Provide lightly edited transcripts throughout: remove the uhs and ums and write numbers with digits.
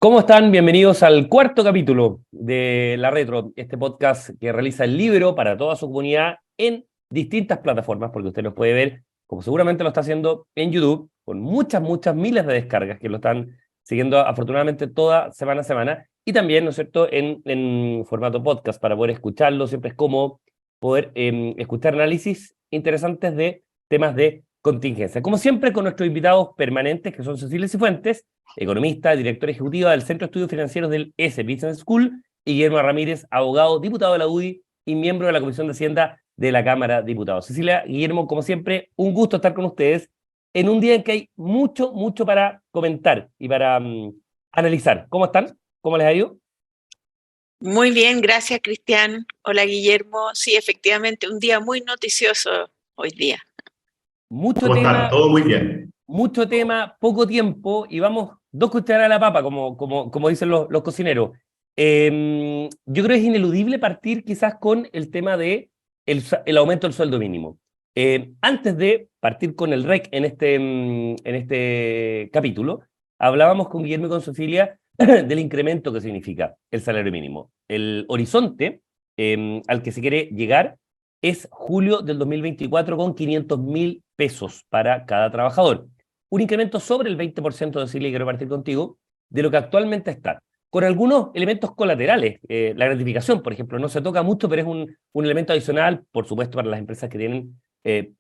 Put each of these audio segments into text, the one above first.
¿Cómo están? Bienvenidos al cuarto capítulo de La Retro, este podcast que realiza el libro para toda su comunidad en distintas plataformas, porque usted los puede ver, como seguramente lo está haciendo en YouTube, con muchas miles de descargas que lo están siguiendo afortunadamente toda semana a semana, y también, ¿no es cierto?, en formato podcast para poder escucharlo. Siempre es como poder escuchar análisis interesantes de temas de contingencia. Como siempre, con nuestros invitados permanentes, que son Cecilia Cifuentes, economista, directora ejecutiva del Centro de Estudios Financieros del ESE Business School, y Guillermo Ramírez, abogado, diputado de la UDI y miembro de la Comisión de Hacienda de la Cámara de Diputados. Cecilia, Guillermo, como siempre, un gusto estar con ustedes en un día en que hay mucho para comentar y para analizar. ¿Cómo están? ¿Cómo les ha ido? Muy bien, gracias, Cristian. Hola, Guillermo. Sí, efectivamente, un día muy noticioso hoy día. Mucho ¿Cómo están? tema, Todo muy bien. poco tiempo, y vamos dos cucharadas a la papa, como dicen los cocineros. Yo creo que es ineludible partir quizás con el tema de el aumento del sueldo mínimo. Antes de partir con el REC en este capítulo, hablábamos con Guillermo y con Cecilia del incremento que significa el salario mínimo. El horizonte al que se quiere llegar es julio del 2024 con 500.000 pesos para cada trabajador. Un incremento sobre el 20%, Cecilia, quiero partir contigo, de lo que actualmente está. Con algunos elementos colaterales. La gratificación, por ejemplo, no se toca mucho, pero es un elemento adicional, por supuesto, para las empresas que tienen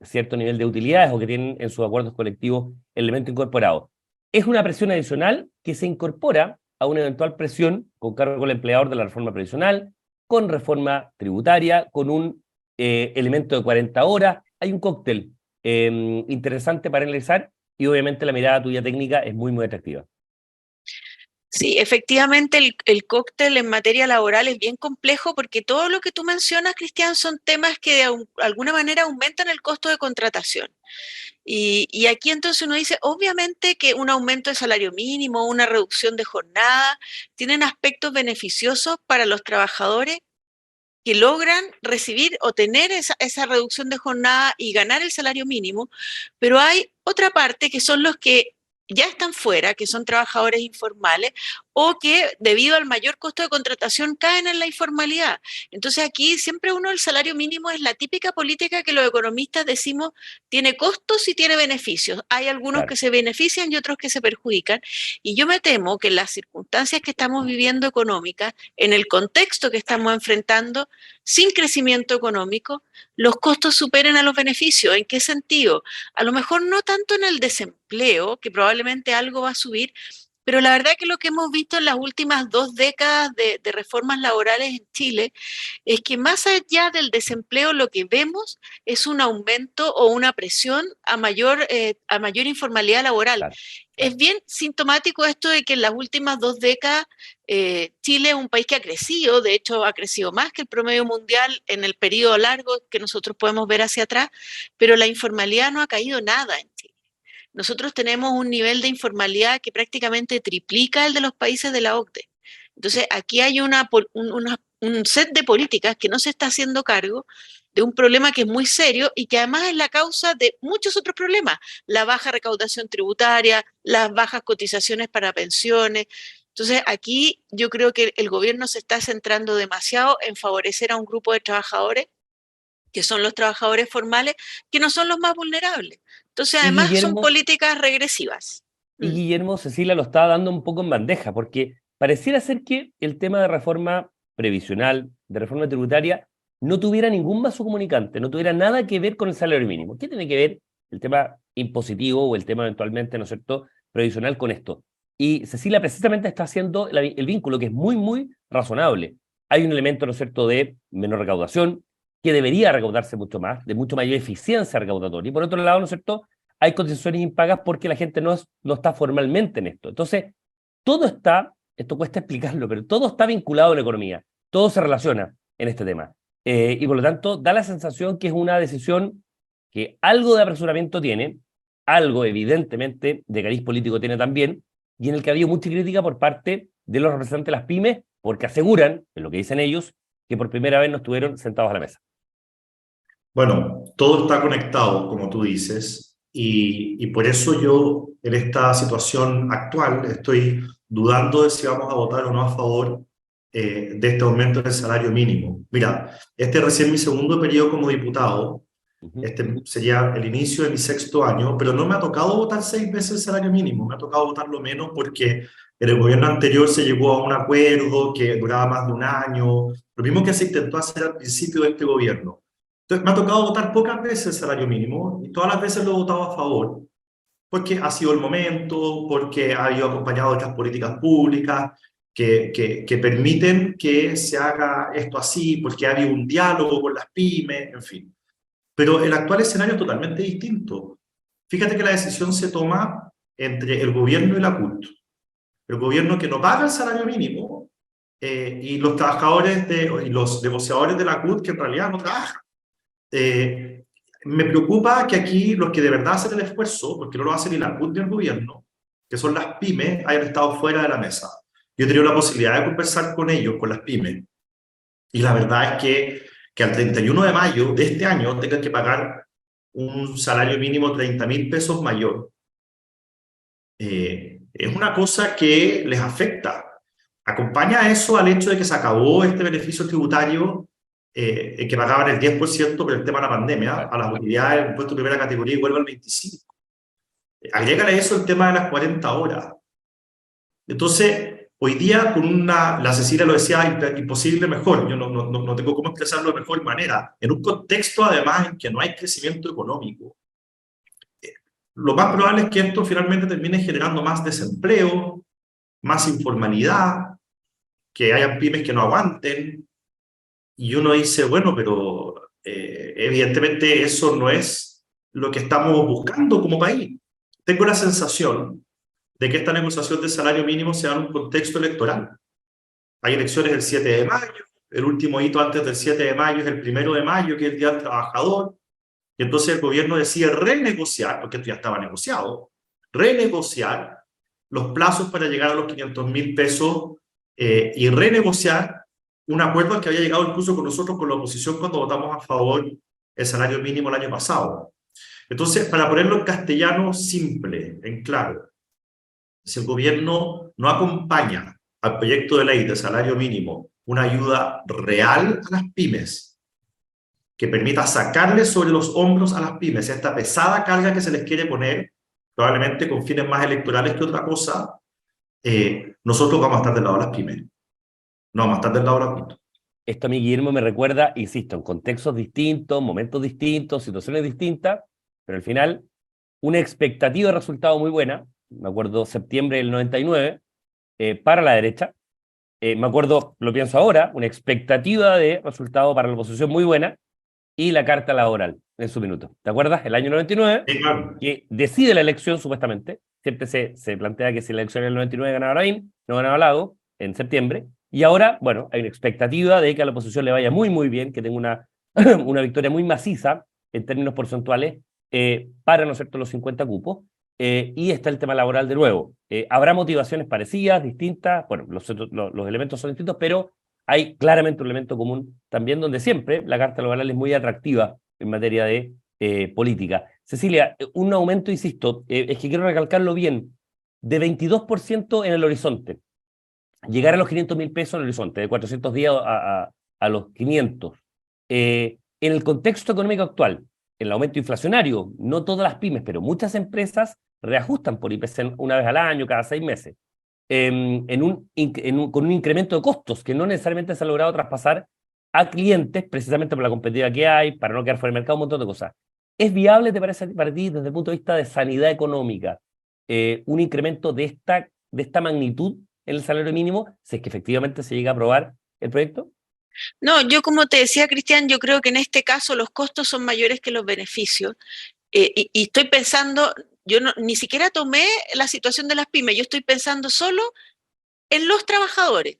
cierto nivel de utilidades o que tienen en sus acuerdos colectivos el elemento incorporado. Es una presión adicional que se incorpora a una eventual presión con cargo al empleador de la reforma previsional, con reforma tributaria, con un elemento de 40 horas. Hay un cóctel interesante para analizar, y obviamente la mirada tuya técnica es muy atractiva. Sí, efectivamente el cóctel en materia laboral es bien complejo porque todo lo que tú mencionas, Cristian, son temas que de alguna manera aumentan el costo de contratación. Y aquí entonces uno dice, obviamente que un aumento de salario mínimo, una reducción de jornada, tienen aspectos beneficiosos para los trabajadores que logran recibir o tener esa reducción de jornada y ganar el salario mínimo, pero hay otra parte que son los que ya están fuera, que son trabajadores informales o que debido al mayor costo de contratación caen en la informalidad. Entonces aquí siempre el salario mínimo es la típica política que los economistas decimos tiene costos y tiene beneficios. Hay algunos que se benefician y otros que se perjudican. Y yo me temo que en las circunstancias que estamos viviendo económicas, en el contexto que estamos enfrentando, sin crecimiento económico, los costos superen a los beneficios. ¿En qué sentido? A lo mejor no tanto en el desempleo, que probablemente algo va a subir, pero la verdad que lo que hemos visto en las últimas 2 décadas de reformas laborales en Chile es que más allá del desempleo lo que vemos es un aumento o una presión a mayor informalidad laboral. Claro. Es bien sintomático esto de que en las últimas 2 décadas Chile es un país que ha crecido, de hecho ha crecido más que el promedio mundial en el periodo largo que nosotros podemos ver hacia atrás, pero la informalidad no ha caído nada en Chile. Nosotros tenemos un nivel de informalidad que prácticamente triplica el de los países de la OCDE. Entonces, aquí hay un set de políticas que no se está haciendo cargo de un problema que es muy serio y que además es la causa de muchos otros problemas, la baja recaudación tributaria, las bajas cotizaciones para pensiones. Entonces, aquí yo creo que el gobierno se está centrando demasiado en favorecer a un grupo de trabajadores que son los trabajadores formales, que no son los más vulnerables. Entonces, Y además, son Guillermo, políticas regresivas. Cecilia lo estaba dando un poco en bandeja, porque pareciera ser que el tema de reforma previsional, de reforma tributaria, no tuviera ningún vaso comunicante, no tuviera nada que ver con el salario mínimo. ¿Qué tiene que ver el tema impositivo o el tema eventualmente, ¿no es cierto?, previsional con esto? Y Cecilia precisamente está haciendo el vínculo que es muy razonable. Hay un elemento, ¿no es cierto?, de menor recaudación, que debería recaudarse mucho más, de mucho mayor eficiencia recaudatoria. Y por otro lado, ¿no es cierto?, hay cotizaciones impagas porque la gente no está formalmente en esto. Entonces, todo está, esto cuesta explicarlo, pero todo está vinculado a la economía, todo se relaciona en este tema. Y por lo tanto, da la sensación que es una decisión que algo de apresuramiento tiene, algo evidentemente de cariz político tiene también, y en el que ha habido mucha crítica por parte de los representantes de las pymes, porque aseguran, en lo que dicen ellos, que por primera vez no estuvieron sentados a la mesa. Bueno, todo está conectado, como tú dices, y por eso yo en esta situación actual estoy dudando de si vamos a votar o no a favor de este aumento del salario mínimo. Mira, este es recién mi segundo periodo como diputado. Este sería el inicio de mi sexto año, pero no me ha tocado votar 6 veces el salario mínimo, me ha tocado votarlo menos porque en el gobierno anterior se llegó a un acuerdo que duraba más de un año, lo mismo que se intentó hacer al principio de este gobierno. Entonces me ha tocado votar pocas veces el salario mínimo y todas las veces lo he votado a favor, porque ha sido el momento, porque ha ido acompañado de otras políticas públicas que permiten que se haga esto así, porque ha habido un diálogo con las pymes, en fin. Pero el actual escenario es totalmente distinto. Fíjate que la decisión se toma entre el gobierno y la CUT. El gobierno que no paga el salario mínimo y los trabajadores y los negociadores de la CUT que en realidad no trabajan. Me preocupa que aquí los que de verdad hacen el esfuerzo, porque no lo hace ni la CUT ni el gobierno, que son las pymes, hayan estado fuera de la mesa. Yo he tenido la posibilidad de conversar con ellos, con las pymes, y la verdad es que al 31 de mayo de este año tengan que pagar un salario mínimo 30.000 pesos mayor. Es una cosa que les afecta. Acompaña eso al hecho de que se acabó este beneficio tributario que pagaban el 10% por el tema de la pandemia, a las utilidades del impuesto de primera categoría y vuelve al 25%. Agrégale eso el tema de las 40 horas. Entonces, hoy día, la Cecilia lo decía, imposible mejor, yo no tengo cómo expresarlo de mejor manera, en un contexto además en que no hay crecimiento económico. Lo más probable es que esto finalmente termine generando más desempleo, más informalidad, que hayan pymes que no aguanten, y uno dice, bueno, pero evidentemente eso no es lo que estamos buscando como país. Tengo la sensación de que esta negociación de salario mínimo se da en un contexto electoral. Hay elecciones el 7 de mayo, el último hito antes del 7 de mayo es el 1 de mayo, que es el Día del Trabajador, y entonces el gobierno decide renegociar, porque esto ya estaba negociado, renegociar los plazos para llegar a los 500.000 pesos y renegociar un acuerdo al que había llegado incluso con nosotros, con la oposición, cuando votamos a favor el salario mínimo el año pasado. Entonces, para ponerlo en castellano simple, en claro, si el gobierno no acompaña al proyecto de ley de salario mínimo una ayuda real a las pymes, que permita sacarle sobre los hombros a las pymes esta pesada carga que se les quiere poner, probablemente con fines más electorales que otra cosa, nosotros vamos a estar del lado de las pymes. No vamos a estar del lado de la CUT. Esto a mí, Guillermo, me recuerda, insisto, en contextos distintos, momentos distintos, situaciones distintas, pero al final, una expectativa de resultado muy buena, me acuerdo septiembre del 99, para la derecha, me acuerdo, lo pienso ahora, una expectativa de resultado para la oposición muy buena, y la carta laboral en su minuto. ¿Te acuerdas? El año 99, Claro. que decide la elección supuestamente, siempre se plantea que si la elección en el 99 ganaba Lavín, no ganaba Lago, en septiembre, y ahora, bueno, hay una expectativa de que a la oposición le vaya muy, muy bien, que tenga una victoria muy maciza en términos porcentuales para, ¿no es cierto?, los 50 cupos, y está el tema laboral de nuevo. Habrá motivaciones parecidas, distintas, bueno, los elementos son distintos, pero hay claramente un elemento común también donde siempre la carta laboral es muy atractiva en materia de política. Cecilia, un aumento, insisto, es que quiero recalcarlo bien, de 22% en el horizonte. Llegar a los 500.000 pesos en el horizonte, de 400 días a los 500. En el contexto económico actual, el aumento inflacionario, no todas las pymes, pero muchas empresas reajustan por IPC una vez al año, cada 6 meses. Con un incremento de costos que no necesariamente se ha logrado traspasar a clientes, precisamente por la competitividad que hay, para no quedar fuera del mercado, un montón de cosas. ¿Es viable, te parece, para ti, desde el punto de vista de sanidad económica, un incremento de esta magnitud en el salario mínimo, si es que efectivamente se llega a aprobar el proyecto? No, yo como te decía, Cristian, yo creo que en este caso los costos son mayores que los beneficios. Y estoy pensando, ni siquiera tomé la situación de las pymes, yo estoy pensando solo en los trabajadores.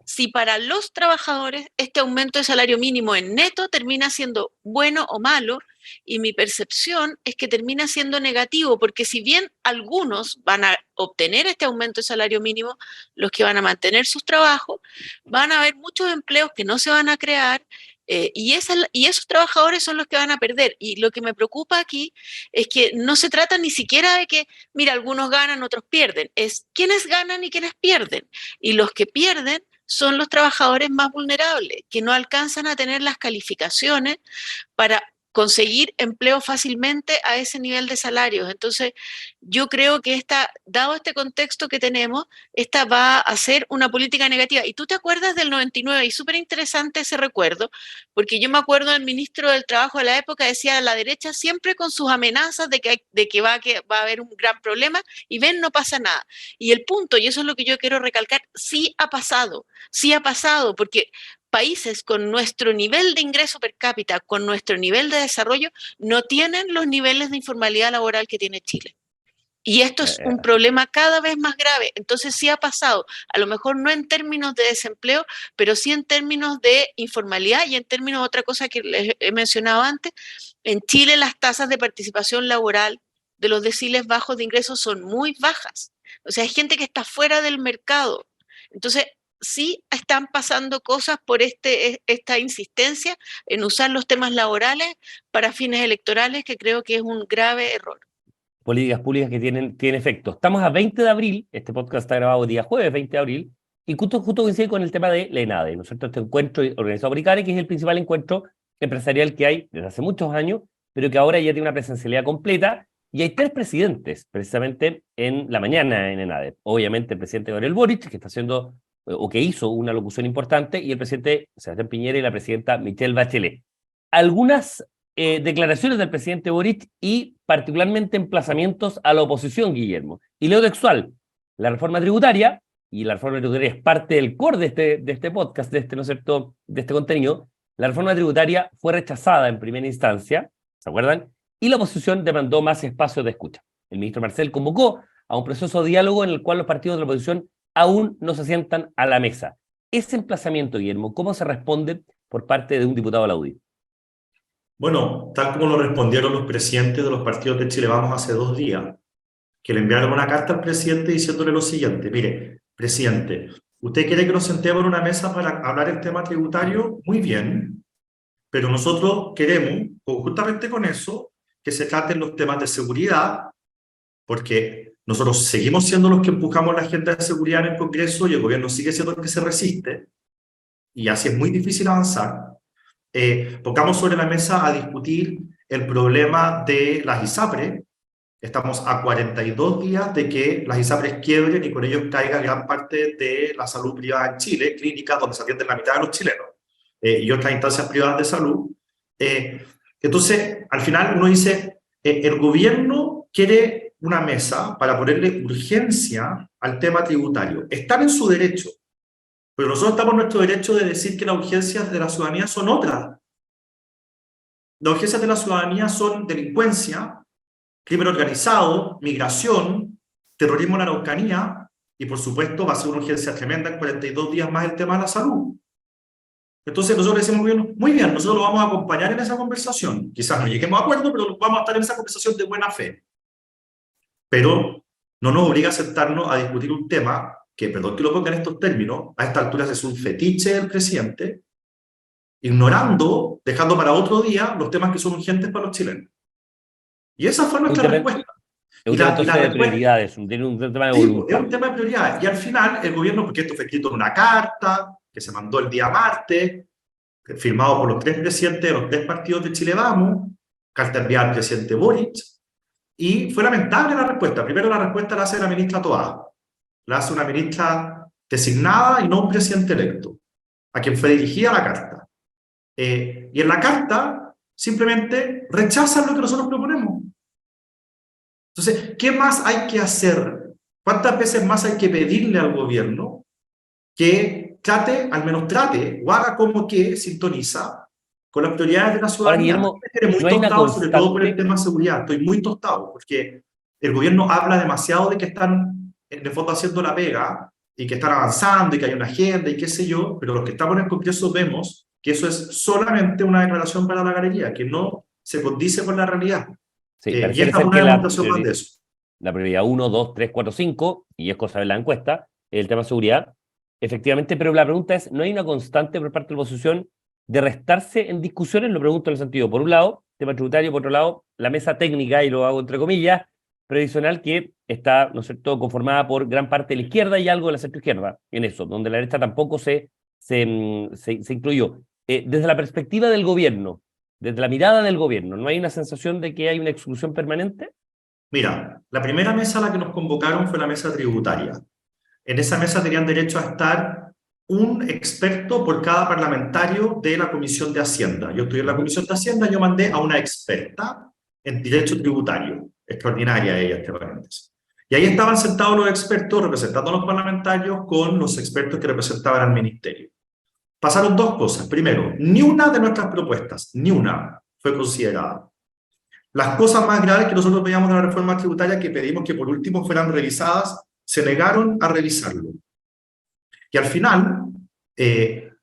Si para los trabajadores este aumento de salario mínimo en neto termina siendo bueno o malo, y mi percepción es que termina siendo negativo, porque si bien algunos van a obtener este aumento de salario mínimo, los que van a mantener sus trabajos, van a haber muchos empleos que no se van a crear Y esos trabajadores son los que van a perder. Y lo que me preocupa aquí es que no se trata ni siquiera de que, mira, algunos ganan, otros pierden. Es quiénes ganan y quiénes pierden. Y los que pierden son los trabajadores más vulnerables, que no alcanzan a tener las calificaciones para conseguir empleo fácilmente a ese nivel de salarios. Entonces, yo creo que dado este contexto que tenemos, esta va a ser una política negativa. Y tú te acuerdas del 99, y súper interesante ese recuerdo, porque yo me acuerdo del ministro del Trabajo de la época, decía, la derecha siempre con sus amenazas de que va a haber un gran problema, y ven, no pasa nada. Y el punto, y eso es lo que yo quiero recalcar, sí ha pasado, porque países con nuestro nivel de ingreso per cápita, con nuestro nivel de desarrollo, no tienen los niveles de informalidad laboral que tiene Chile. Y esto es un problema cada vez más grave. Entonces sí ha pasado, a lo mejor no en términos de desempleo, pero sí en términos de informalidad y en términos de otra cosa que les he mencionado antes. En Chile las tasas de participación laboral de los deciles bajos de ingresos son muy bajas. O sea, hay gente que está fuera del mercado. Entonces, sí están pasando cosas por esta insistencia en usar los temas laborales para fines electorales, que creo que es un grave error. Políticas públicas que tienen efecto. Estamos a 20 de abril, este podcast está grabado día jueves 20 de abril, y justo coincide con el tema de la ENADE, ¿no es cierto? Este encuentro organizado por ICANN, que es el principal encuentro empresarial que hay desde hace muchos años, pero que ahora ya tiene una presencialidad completa, y hay 3 presidentes, precisamente en la mañana en ENADE. Obviamente el presidente Gabriel Boric, que está haciendo o que hizo una locución importante, y el presidente Sebastián Piñera y la presidenta Michelle Bachelet. Algunas declaraciones del presidente Boric y particularmente emplazamientos a la oposición, Guillermo. Y leo textual, la reforma tributaria, y la reforma tributaria es parte del core de este podcast, ¿no es cierto?, de este contenido. La reforma tributaria fue rechazada en primera instancia, ¿se acuerdan? Y la oposición demandó más espacio de escucha. El ministro Marcel convocó a un proceso de diálogo en el cual los partidos de la oposición aún no se sientan a la mesa. Ese emplazamiento, Guillermo, ¿cómo se responde por parte de un diputado de la UDI? Bueno, tal como lo respondieron los presidentes de los partidos de Chile Vamos hace 2 días, que le enviaron una carta al presidente diciéndole lo siguiente: mire, presidente, ¿usted quiere que nos sentemos en una mesa para hablar el tema tributario? Muy bien, pero nosotros queremos, justamente con eso, que se traten los temas de seguridad, porque nosotros seguimos siendo los que empujamos la agenda de seguridad en el Congreso y el gobierno sigue siendo el que se resiste, y así es muy difícil avanzar. Pongamos sobre la mesa a discutir el problema de las ISAPRES. Estamos a 42 días de que las ISAPRES quiebren y con ellos caiga gran parte de la salud privada en Chile, clínicas donde se atienden la mitad de los chilenos, y otras instancias privadas de salud. Entonces, al final uno dice, el gobierno quiere una mesa para ponerle urgencia al tema tributario. Están en su derecho, pero nosotros estamos en nuestro derecho de decir que las urgencias de la ciudadanía son otras. Las urgencias de la ciudadanía son delincuencia, crimen organizado, migración, terrorismo en la Araucanía, y por supuesto va a ser una urgencia tremenda en 42 días más el tema de la salud. Entonces nosotros decimos, muy bien, nosotros lo vamos a acompañar en esa conversación. Quizás no lleguemos a acuerdo, pero vamos a estar en esa conversación de buena fe. Pero no nos obliga a sentarnos a discutir un tema que, perdón que lo ponga en estos términos, a esta altura es un fetiche del presidente, ignorando, dejando para otro día los temas que son urgentes para los chilenos. Y esa fue nuestra respuesta. Es un tema de prioridades, un tema de voluntad. Es un tema de prioridades. Y al final el gobierno, porque esto fue escrito en una carta que se mandó el día martes, firmado por los 3 presidentes de los 3 partidos de Chile Vamos, carta enviada al presidente Boric, y fue lamentable la respuesta. Primero la respuesta la hace la ministra Toá, la hace una ministra designada y no un presidente electo, a quien fue dirigida la carta. Y en la carta simplemente rechazan lo que nosotros proponemos. Entonces, ¿qué más hay que hacer? ¿Cuántas veces más hay que pedirle al gobierno que trate, al menos trate, o haga como que sintoniza con las prioridades de la ciudadanía? Ahora, Guillermo, estoy muy no tostado, sobre todo por el tema de seguridad. Estoy muy tostado, porque el gobierno habla demasiado de que están, en el fondo, haciendo la pega, y que están avanzando, y que hay una agenda, y qué sé yo, pero los que estamos en el Congreso vemos que eso es solamente una declaración para la galería, que no se condice con la realidad. Sí, y esta es una demostración más de eso. La prioridad 1, 2, 3, 4, 5, y es cosa de la encuesta, el tema de seguridad, efectivamente, pero la pregunta es, ¿no hay una constante por parte de la oposición de restarse en discusiones, lo pregunto en el sentido, por un lado, tema tributario, por otro lado, la mesa técnica, y lo hago entre comillas, previsional, que está, ¿no es cierto?, conformada por gran parte de la izquierda y algo de la centroizquierda, en eso, donde la derecha tampoco se incluyó. Desde la perspectiva del gobierno, desde la mirada del gobierno, ¿no hay una sensación de que hay una exclusión permanente? Mira, la primera mesa a la que nos convocaron fue la mesa tributaria. En esa mesa tenían derecho a estar un experto por cada parlamentario de la Comisión de Hacienda. Yo estoy en la Comisión de Hacienda, yo mandé a una experta en derecho tributario, extraordinaria ella, entre paréntesis. Y ahí estaban sentados los expertos representando a los parlamentarios con los expertos que representaban al ministerio. Pasaron dos cosas. Primero, ni una de nuestras propuestas, ni una, fue considerada. Las cosas más graves que nosotros veíamos de la reforma tributaria, que pedimos que por último fueran revisadas, se negaron a revisarlo. Y al final,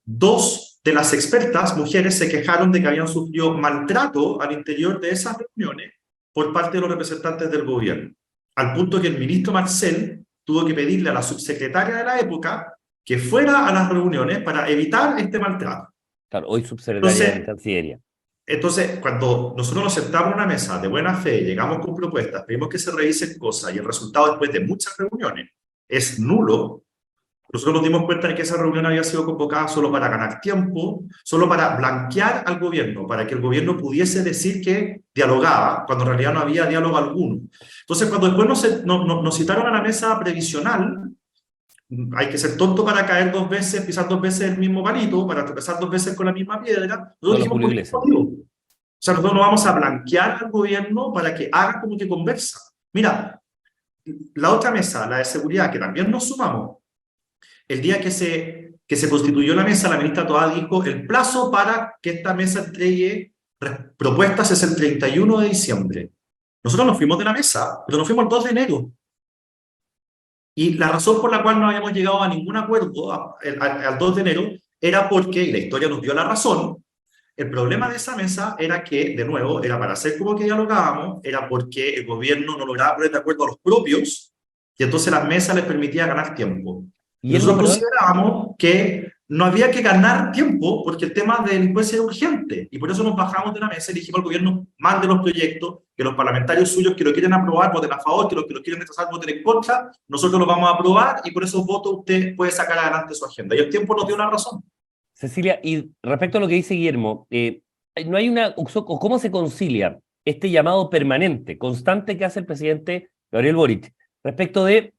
dos de las expertas, mujeres, se quejaron de que habían sufrido maltrato al interior de esas reuniones por parte de los representantes del gobierno, al punto que el ministro Marcel tuvo que pedirle a la subsecretaria de la época que fuera a las reuniones para evitar este maltrato. Claro, hoy subsecretaria de Cancillería. Entonces, cuando nosotros nos sentamos en una mesa de buena fe, llegamos con propuestas, pedimos que se revisen cosas y el resultado después de muchas reuniones es nulo, nosotros nos dimos cuenta de que esa reunión había sido convocada solo para ganar tiempo, solo para blanquear al gobierno, para que el gobierno pudiese decir que dialogaba, cuando en realidad no había diálogo alguno. Entonces, cuando después nos citaron a la mesa previsional, hay que ser tonto para caer dos veces, pisar dos veces el mismo palito, para tropezar dos veces con la misma piedra. Nosotros dijimos, o sea, nosotros no vamos a blanquear al gobierno para que haga como que conversa. Mira, la otra mesa, la de seguridad, que también nos sumamos, el día que se constituyó la mesa, la ministra Toá dijo, el plazo para que esta mesa entregue propuestas es el 31 de diciembre. Nosotros nos fuimos de la mesa, pero nos fuimos el 2 de enero. Y la razón por la cual no habíamos llegado a ningún acuerdo al 2 de enero era porque, y la historia nos dio la razón, el problema de esa mesa era que, de nuevo, era para hacer como que dialogábamos, era porque el gobierno no lograba poner de acuerdo a los propios, y entonces la mesa les permitía ganar tiempo. Y nosotros considerábamos que no había que ganar tiempo porque el tema de delincuencia era urgente, y por eso nos bajamos de la mesa y dijimos al gobierno, mande los proyectos, que los parlamentarios suyos que lo quieren aprobar voten a favor, que los que lo quieren rechazar voten en contra, nosotros lo vamos a aprobar y por esos votos usted puede sacar adelante su agenda. Y el tiempo nos dio la razón. Cecilia, y respecto a lo que dice Guillermo, no hay ¿cómo se concilia este llamado permanente, constante que hace el presidente Gabriel Boric respecto de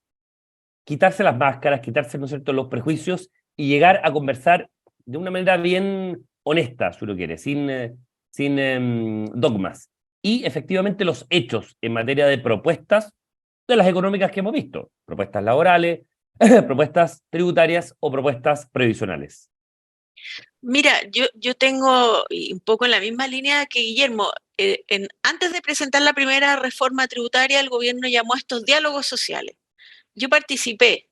quitarse las máscaras, quitarse, ¿no es cierto?, los prejuicios y llegar a conversar de una manera bien honesta, si uno quiere, sin dogmas? Y efectivamente los hechos en materia de propuestas de las económicas que hemos visto, propuestas laborales, propuestas tributarias o propuestas previsionales. Mira, yo tengo un poco en la misma línea que Guillermo. Antes de presentar la primera reforma tributaria, el gobierno llamó a estos diálogos sociales. Yo participé,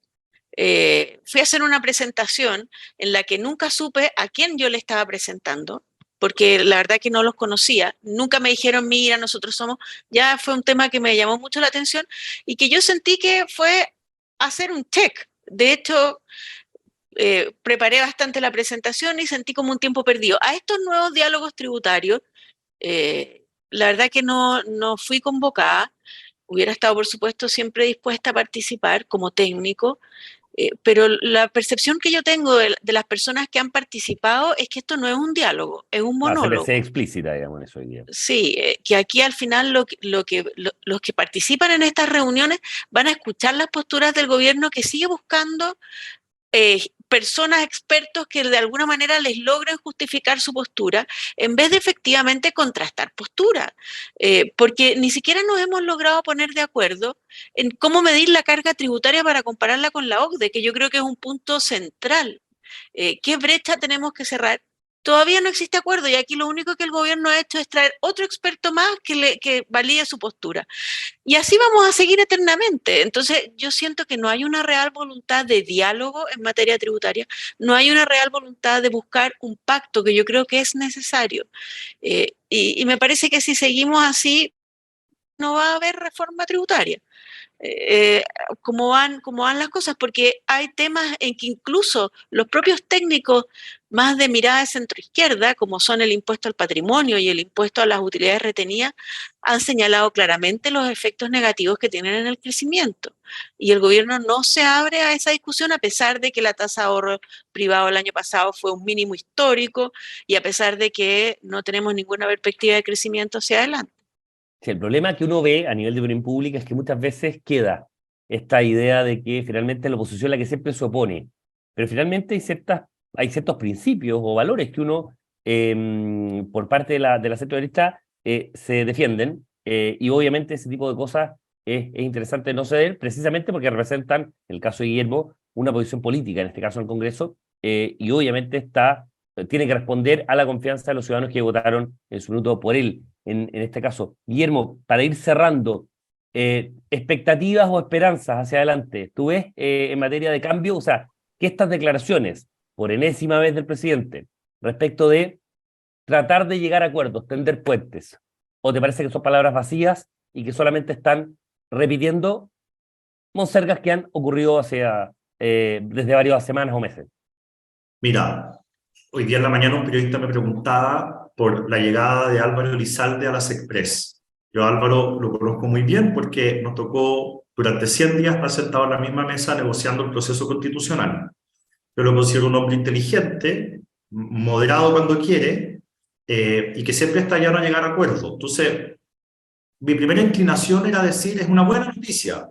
fui a hacer una presentación en la que nunca supe a quién yo le estaba presentando, porque la verdad que no los conocía, nunca me dijeron, mira, nosotros somos, ya fue un tema que me llamó mucho la atención y que yo sentí que fue hacer un check. De hecho, preparé bastante la presentación y sentí como un tiempo perdido. A estos nuevos diálogos tributarios, la verdad que no fui convocada. Hubiera estado, por supuesto, siempre dispuesta a participar como técnico, pero la percepción que yo tengo de las personas que han participado es que esto no es un diálogo, es un monólogo. CPC explícita, digamos, en eso hoy día. Sí, que aquí al final los que participan en estas reuniones van a escuchar las posturas del gobierno que sigue buscando personas expertos que de alguna manera les logren justificar su postura en vez de efectivamente contrastar posturas, porque ni siquiera nos hemos logrado poner de acuerdo en cómo medir la carga tributaria para compararla con la OCDE, que yo creo que es un punto central. ¿Qué brecha tenemos que cerrar? Todavía no existe acuerdo y aquí lo único que el gobierno ha hecho es traer otro experto más que valide su postura. Y así vamos a seguir eternamente. Entonces, yo siento que no hay una real voluntad de diálogo en materia tributaria, no hay una real voluntad de buscar un pacto que yo creo que es necesario. Y me parece que si seguimos así, no va a haber reforma tributaria. cómo van las cosas, porque hay temas en que incluso los propios técnicos más de mirada de centroizquierda, como son el impuesto al patrimonio y el impuesto a las utilidades retenidas, han señalado claramente los efectos negativos que tienen en el crecimiento. Y el gobierno no se abre a esa discusión, a pesar de que la tasa de ahorro privado el año pasado fue un mínimo histórico y a pesar de que no tenemos ninguna perspectiva de crecimiento hacia adelante. Sí, el problema que uno ve a nivel de opinión pública es que muchas veces queda esta idea de que finalmente es la oposición la que siempre se opone, pero finalmente hay ciertos principios o valores que uno, por parte de la centro-derecha, se defienden, y obviamente ese tipo de cosas es interesante no ceder, precisamente porque representan, en el caso de Guillermo, una posición política, en este caso en el Congreso, y obviamente tiene que responder a la confianza de los ciudadanos que votaron en su minuto por él. En este caso, Guillermo, para ir cerrando, expectativas o esperanzas hacia adelante, ¿tú ves en materia de cambio, o sea, que estas declaraciones, por enésima vez del presidente, respecto de tratar de llegar a acuerdos, tender puentes, o te parece que son palabras vacías y que solamente están repitiendo monsergas que han ocurrido desde varias semanas o meses? Mira, hoy día en la mañana un periodista me preguntaba por la llegada de Álvaro Elizalde a las Express. Yo a Álvaro lo conozco muy bien porque nos tocó durante 100 días estar sentados en la misma mesa negociando el proceso constitucional. Yo lo considero un hombre inteligente, moderado cuando quiere, y que siempre está llano a llegar a acuerdos. Entonces, mi primera inclinación era decir, es una buena noticia.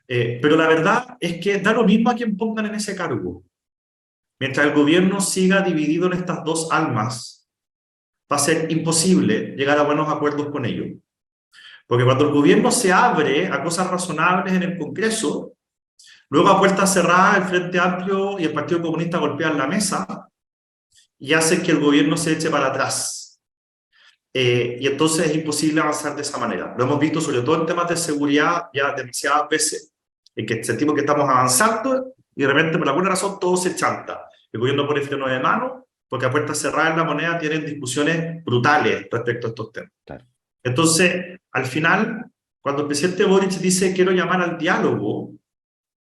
Pero la verdad es que da lo mismo a quien pongan en ese cargo. Mientras el gobierno siga dividido en estas dos almas, va a ser imposible llegar a buenos acuerdos con ellos. Porque cuando el gobierno se abre a cosas razonables en el Congreso, luego a puertas cerradas el Frente Amplio y el Partido Comunista golpean la mesa y hacen que el gobierno se eche para atrás. Y entonces es imposible avanzar de esa manera. Lo hemos visto sobre todo en temas de seguridad ya demasiadas veces, en que sentimos que estamos avanzando y de repente por alguna razón todo se chanta. El gobierno pone freno de mano porque a puertas cerradas en la moneda tienen discusiones brutales respecto a estos temas. Claro. Entonces, al final, cuando el presidente Boric dice quiero llamar al diálogo,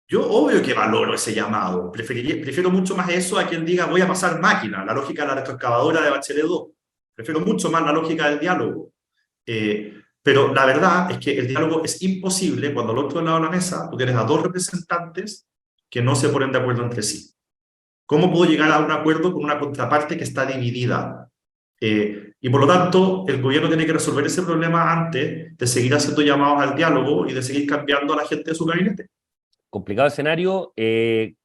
yo obvio que valoro ese llamado. Prefiero mucho más eso a quien diga voy a pasar máquina, la lógica de la retroexcavadora de Bachelet 2. Prefiero mucho más la lógica del diálogo. Pero la verdad es que el diálogo es imposible cuando al otro lado de la mesa tú tienes a dos representantes que no se ponen de acuerdo entre sí. ¿Cómo puedo llegar a un acuerdo con una contraparte que está dividida? Y por lo tanto, el gobierno tiene que resolver ese problema antes de seguir haciendo llamados al diálogo y de seguir cambiando a la gente de su gabinete. Complicado escenario,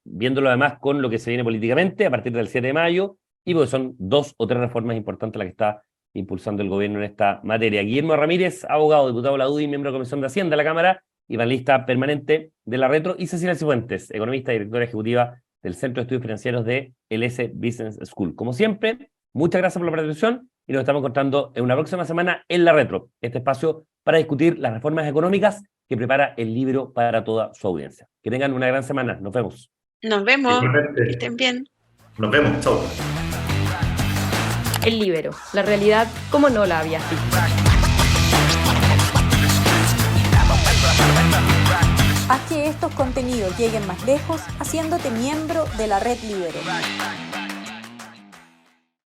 viéndolo además con lo que se viene políticamente a partir del 7 de mayo, y porque son 2 o 3 reformas importantes las que está impulsando el gobierno en esta materia. Guillermo Ramírez, abogado, diputado de la UDI, miembro de la Comisión de Hacienda de la Cámara y panelista permanente de la Retro, y Cecilia Cifuentes, economista y directora ejecutiva del Centro de Estudios Financieros de LS Business School. Como siempre, muchas gracias por la participación y nos estamos encontrando en una próxima semana en la Retro, este espacio para discutir las reformas económicas que prepara el libro para toda su audiencia. Que tengan una gran semana. Nos vemos. Nos vemos. Que estén bien. Nos vemos. Chao. El Libero, la realidad como no la habías visto. Haz que estos contenidos lleguen más lejos haciéndote miembro de la Red Libero.